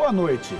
Boa noite.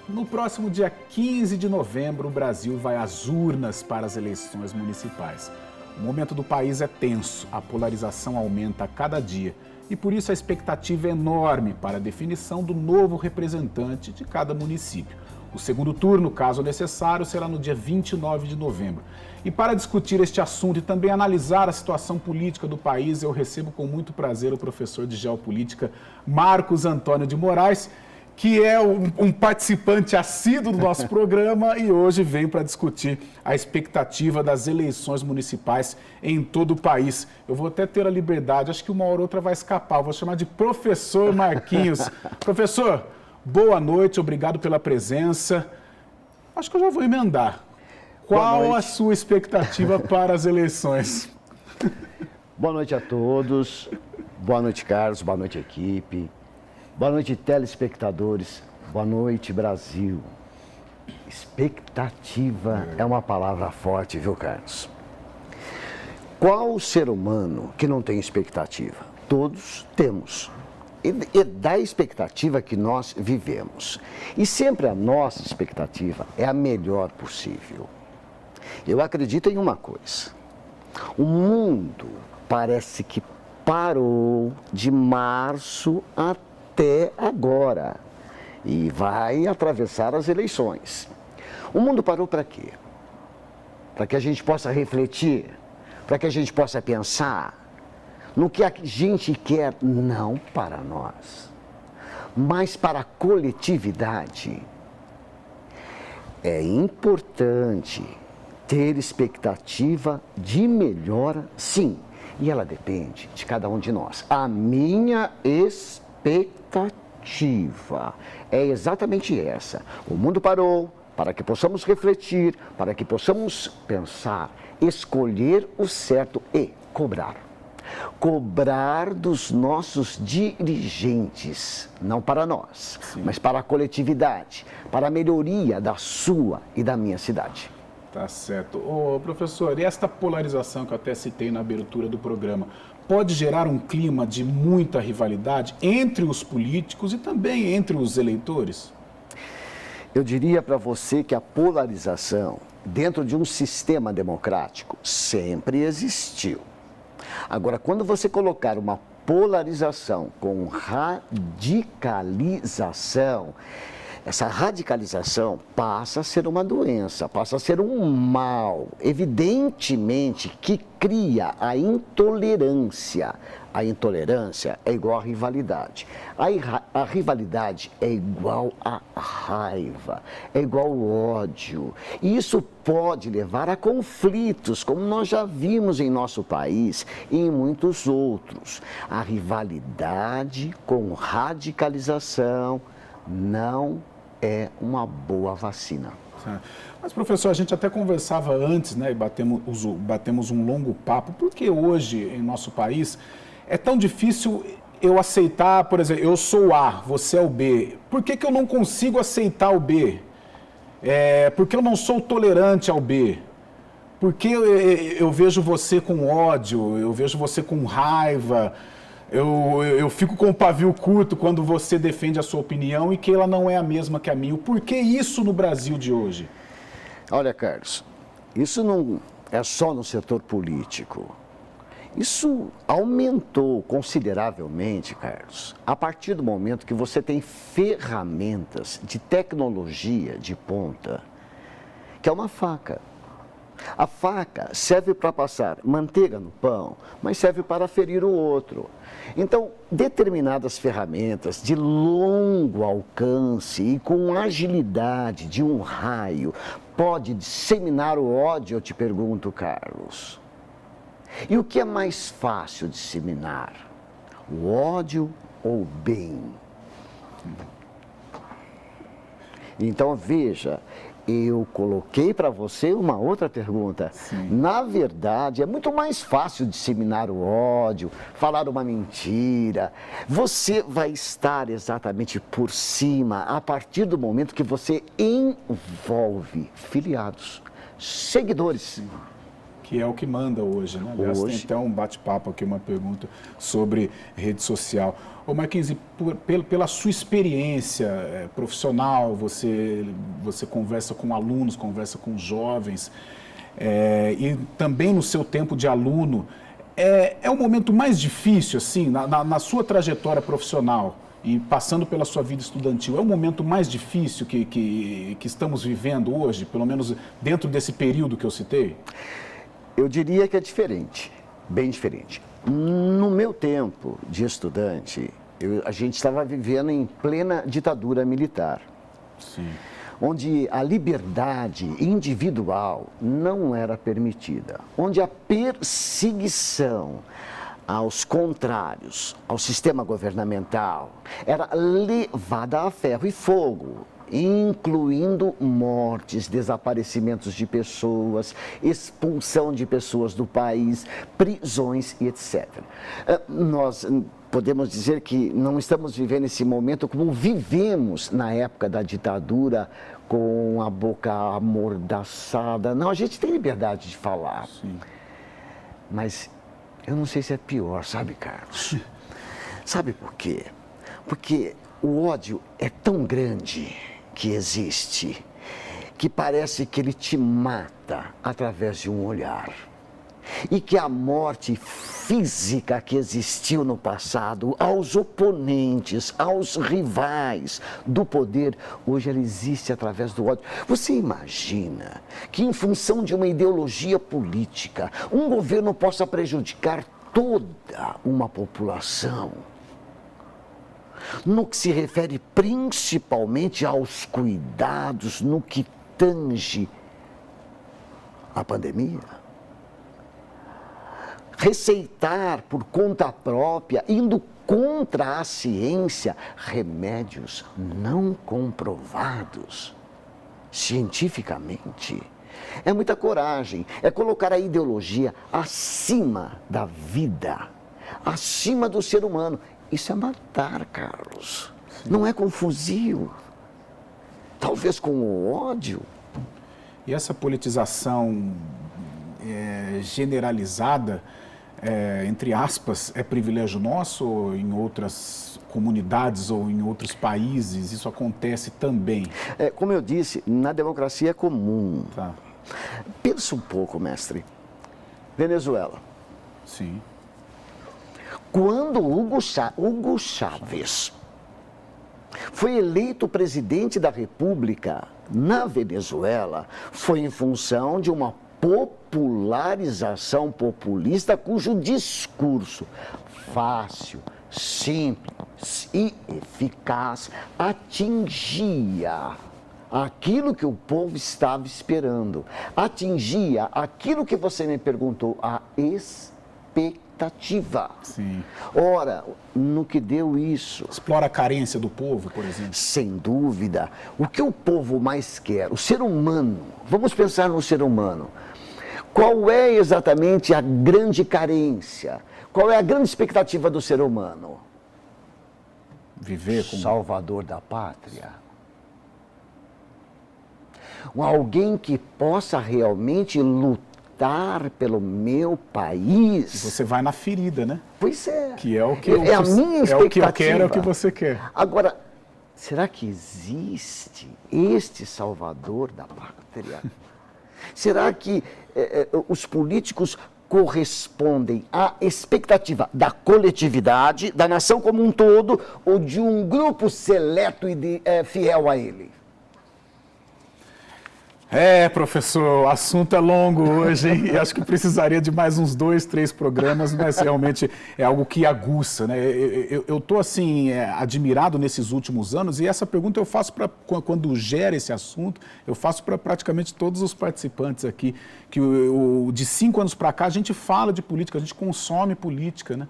No próximo dia 15 de novembro, o Brasil vai às urnas para as eleições municipais. O momento do país é tenso, a polarização aumenta a cada dia e por isso a expectativa é enorme para a definição do novo representante de cada município. O segundo turno, caso necessário, será no dia 29 de novembro. E para discutir este assunto e também analisar a situação política do país, eu recebo com muito prazer o professor de Geopolítica Marcos Antônio de Moraes, que é um participante assíduo do nosso programa e hoje vem para discutir a expectativa das eleições municipais em todo o país. Eu vou até ter a liberdade, acho que uma hora ou outra vai escapar, eu vou chamar de professor Marquinhos. Professor, boa noite, obrigado pela presença. Acho que eu já vou emendar. Qual a sua expectativa para as eleições? Boa noite a todos, boa noite Carlos, boa noite equipe. Boa noite, telespectadores. Boa noite, Brasil. Expectativa é uma palavra forte, viu, Carlos? Qual ser humano que não tem expectativa? Todos temos. E da expectativa que nós vivemos. E sempre a nossa expectativa é a melhor possível. Eu acredito em uma coisa. O mundo parece que parou de março até agora e vai atravessar as eleições. O mundo parou para quê? Para que a gente possa refletir, para que a gente possa pensar no que a gente quer, não para nós, mas para a coletividade. É importante ter expectativa de melhora, sim, e ela depende de cada um de nós. A minha expectativa é exatamente essa. O mundo parou para que possamos refletir, para que possamos pensar, escolher o certo e cobrar. Cobrar dos nossos dirigentes, não para nós, mas para a coletividade, para a melhoria da sua e da minha cidade. Tá certo. Ô, professor, e esta polarização que eu até citei na abertura do programa, pode gerar um clima de muita rivalidade entre os políticos e também entre os eleitores? Eu diria para você que a polarização dentro de um sistema democrático sempre existiu. Agora, quando você colocar uma polarização com radicalização, essa radicalização passa a ser uma doença, passa a ser um mal, evidentemente, que cria a intolerância. A intolerância é igual à rivalidade. A rivalidade é igual à raiva, é igual ao ódio. E isso pode levar a conflitos, como nós já vimos em nosso país e em muitos outros. A rivalidade com radicalização não é uma boa vacina. Mas, professor, a gente até conversava antes, né, e batemos um longo papo, porque hoje, em nosso país, é tão difícil eu aceitar, por exemplo, eu sou o A, você é o B. Por que eu não consigo aceitar o B? Porque eu não sou tolerante ao B? Porque eu vejo você com ódio, eu vejo você com raiva, eu fico com o pavio curto quando você defende a sua opinião e que ela não é a mesma que a minha. Por que isso no Brasil de hoje? Olha, Carlos, isso não é só no setor político. Isso aumentou consideravelmente, Carlos, a partir do momento que você tem ferramentas de tecnologia de ponta, que é uma faca. A faca serve para passar manteiga no pão, mas serve para ferir o outro. Então, determinadas ferramentas de longo alcance e com agilidade de um raio pode disseminar o ódio, eu te pergunto, Carlos. E o que é mais fácil disseminar? O ódio ou o bem? Então, veja, eu coloquei para você uma outra pergunta. Sim. Na verdade, é muito mais fácil disseminar o ódio, falar uma mentira. Você vai estar exatamente por cima a partir do momento que você envolve filiados, seguidores. Sim. Que é o que manda hoje, né? Aliás, tem até um bate-papo aqui, uma pergunta sobre rede social. Ô Mackenzie, pela sua experiência profissional, você conversa com alunos, conversa com jovens, e também no seu tempo de aluno, é o momento mais difícil, assim, na sua trajetória profissional e passando pela sua vida estudantil, é o momento mais difícil que estamos vivendo hoje, pelo menos dentro desse período que eu citei? Eu diria que é diferente, bem diferente. No meu tempo de estudante, a gente estava vivendo em plena ditadura militar. Sim. Onde a liberdade individual não era permitida, onde a perseguição aos contrários, ao sistema governamental, era levada a ferro e fogo, incluindo mortes, desaparecimentos de pessoas, expulsão de pessoas do país, prisões e etc. Nós podemos dizer que não estamos vivendo esse momento como vivemos na época da ditadura, com a boca amordaçada. Não, a gente tem liberdade de falar. Sim. Mas eu não sei se é pior, sabe, Carlos? Sabe por quê? Porque o ódio é tão grande que existe, que parece que ele te mata através de um olhar. E que a morte física que existiu no passado, aos oponentes, aos rivais do poder, hoje ela existe através do ódio. Você imagina que em função de uma ideologia política, um governo possa prejudicar toda uma população? No que se refere principalmente aos cuidados, no que tange a pandemia? Receitar por conta própria, indo contra a ciência, remédios não comprovados cientificamente. É muita coragem, é colocar a ideologia acima da vida, acima do ser humano. Isso é matar, Carlos. Sim. Não é com fuzil, talvez com o ódio. E essa politização generalizada, entre aspas, é privilégio nosso ou em outras comunidades ou em outros países isso acontece também? Como eu disse, na democracia é comum. Tá. Pensa um pouco, mestre. Venezuela. Sim. Quando Hugo Chávez foi eleito presidente da República na Venezuela, foi em função de uma popularização populista cujo discurso fácil, simples e eficaz atingia aquilo que o povo estava esperando, atingia aquilo que você me perguntou, a expectativa. Sim. Ora, no que deu isso? Explora a carência do povo, por exemplo? Sem dúvida. O que o povo mais quer? O ser humano. Vamos pensar no ser humano. Qual é exatamente a grande carência? Qual é a grande expectativa do ser humano? Viver como salvador da pátria. Alguém que possa realmente lutar pelo meu país. Você vai na ferida, né? Pois é. Que é o que a minha expectativa. É o que eu quero, é o que você quer. Agora, será que existe este salvador da pátria? Será que os políticos correspondem à expectativa da coletividade, da nação como um todo, ou de um grupo seleto e fiel a ele? Professor, o assunto é longo hoje, hein? E acho que precisaria de mais uns 2, 3 programas, mas realmente é algo que aguça, né? Eu estou, assim, admirado nesses últimos anos, e essa pergunta eu faço quando gera esse assunto, eu faço para praticamente todos os participantes aqui, que de 5 anos para cá a gente fala de política, a gente consome política, né?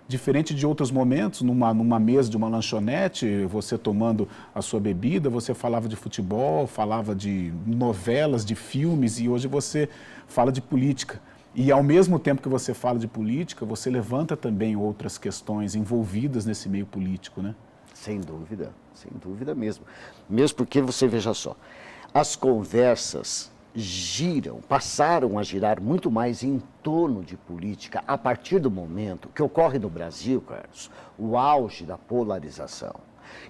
Diferente de outros momentos, numa mesa de uma lanchonete, você tomando a sua bebida, você falava de futebol, falava de novelas, de filmes, e hoje você fala de política. E ao mesmo tempo que você fala de política, você levanta também outras questões envolvidas nesse meio político, né? Sem dúvida mesmo. Mesmo porque você veja só, as conversas passaram a girar muito mais em torno de política a partir do momento que ocorre no Brasil, Carlos, o auge da polarização.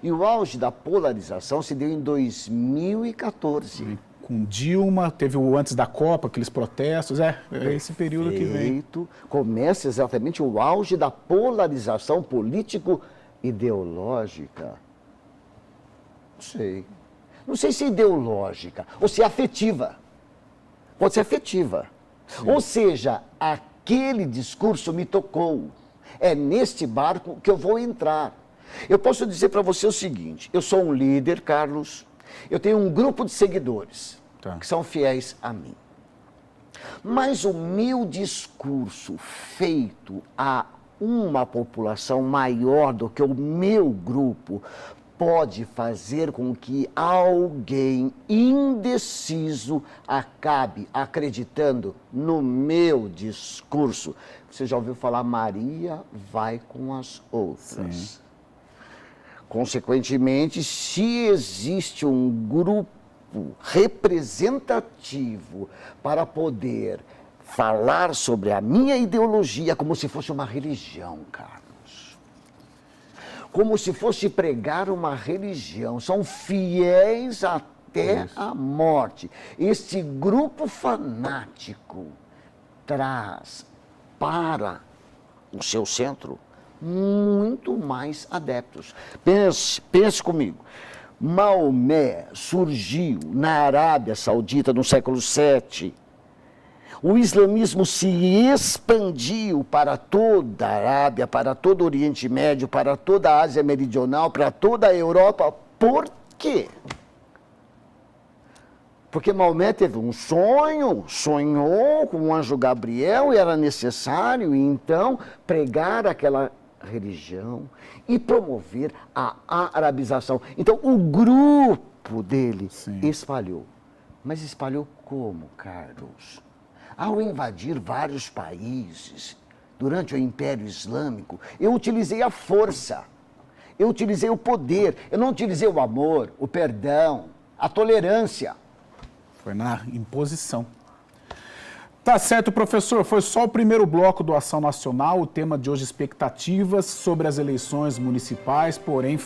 E o auge da polarização se deu em 2014. Com Dilma, teve o antes da Copa, aqueles protestos, é esse período que vem. Começa exatamente o auge da polarização político-ideológica. Não sei se é ideológica ou se é afetiva. Pode ser afetiva. Sim. Ou seja, aquele discurso me tocou. É neste barco que eu vou entrar. Eu posso dizer para você o seguinte, eu sou um líder, Carlos, eu tenho um grupo de seguidores que são fiéis a mim. Mas o meu discurso feito a uma população maior do que o meu grupo pode fazer com que alguém indeciso acabe acreditando no meu discurso. Você já ouviu falar Maria vai com as outras? Sim. Consequentemente, se existe um grupo representativo para poder falar sobre a minha ideologia como se fosse uma religião, Carlos. Como se fosse pregar uma religião. São fiéis até a morte. Este grupo fanático traz para o seu centro muito mais adeptos. Pense comigo. Maomé surgiu na Arábia Saudita no século VII. O islamismo se expandiu para toda a Arábia, para todo o Oriente Médio, para toda a Ásia Meridional, para toda a Europa. Por quê? Porque Maomé teve um sonho, sonhou com o anjo Gabriel e era necessário, então, pregar aquela religião e promover a arabização. Então, o grupo dele espalhou. Mas espalhou como, Carlos? Ao invadir vários países durante o Império Islâmico, eu utilizei a força, eu utilizei o poder, eu não utilizei o amor, o perdão, a tolerância. Foi na imposição. Tá certo, professor. Foi só o primeiro bloco do Ação Nacional. O tema de hoje, expectativas sobre as eleições municipais, porém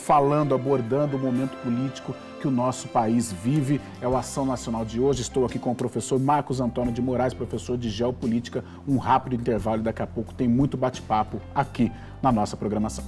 abordando o momento político que o nosso país vive. É o Ação Nacional de hoje. Estou aqui com o professor Marcos Antônio de Moraes, professor de Geopolítica. Um rápido intervalo e daqui a pouco tem muito bate-papo aqui na nossa programação.